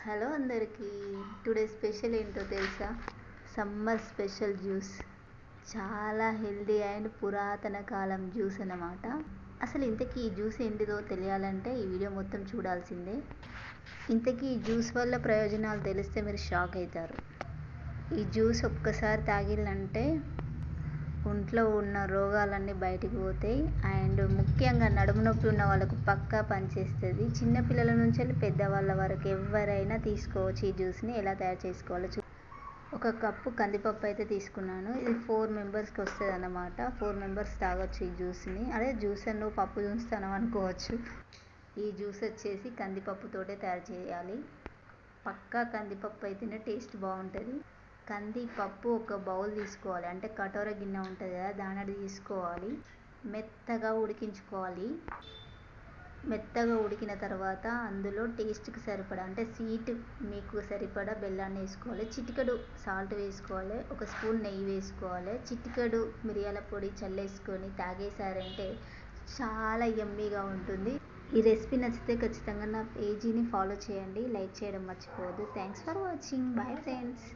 Hello అందరికీ. Today special ఏంటో తెలుసా? Summer special juice. చాలా హెల్దీ అండ్ పురాతన కాలం జ్యూస్ అన్నమాట. అసలు ఇంతకీ ఈ జ్యూస్ ఏంటిదో తెలియాలంటే ఈ వీడియో మొత్తం చూడాల్సిందే. ఇంతకీ ఈ జ్యూస్ వల్ల ప్రయోజనాలు తెలిస్తే మీరు షాక్ అవుతారు. ఈ జ్యూస్ ఒక్కసారి తాగిల్లంటే ఒంట్లో ఉన్న రోగాలన్నీ బయటికి పోతాయి. అండ్ ముఖ్యంగా నడుము నొప్పి ఉన్న వాళ్ళకు పక్కా పనిచేస్తుంది. చిన్నపిల్లల నుంచి వెళ్ళి పెద్దవాళ్ళ వరకు ఎవరైనా తీసుకోవచ్చు. ఈ జ్యూస్ని ఎలా తయారు చేసుకోవాలో ఒక కప్పు కందిపప్పు అయితే తీసుకున్నాను. ఇది 4 మెంబర్స్కి వస్తుంది అన్నమాట. 4 మెంబర్స్ తాగొచ్చు ఈ జ్యూస్ని. అదే జ్యూస్ అని నువ్వు పప్పు చూస్తాను అనుకోవచ్చు. ఈ జ్యూస్ వచ్చేసి కందిపప్పుతోటే తయారు చేయాలి. పక్కా కందిపప్పు అయితేనే టేస్ట్ బాగుంటుంది. కందిపప్పు ఒక బౌల్ తీసుకోవాలి, అంటే కటోర గిన్నె ఉంటుంది కదా, దానిది తీసుకోవాలి. మెత్తగా ఉడికించుకోవాలి. మెత్తగా ఉడికిన తర్వాత అందులో టేస్ట్కి సరిపడా, అంటే స్వీట్ మీకు సరిపడా బెల్లాన్ని వేసుకోవాలి. చిటికెడు సాల్ట్ వేసుకోవాలి. ఒక స్పూన్ నెయ్యి వేసుకోవాలి. చిటికెడు మిరియాల పొడి చల్లేసుకొని తాగేశారంటే చాలా యమ్మీగా ఉంటుంది. ఈ రెసిపీ నచ్చితే ఖచ్చితంగా నా పేజీని ఫాలో చేయండి. లైక్ చేయడం మర్చిపోవద్దు. Thanks for watching. Bye friends.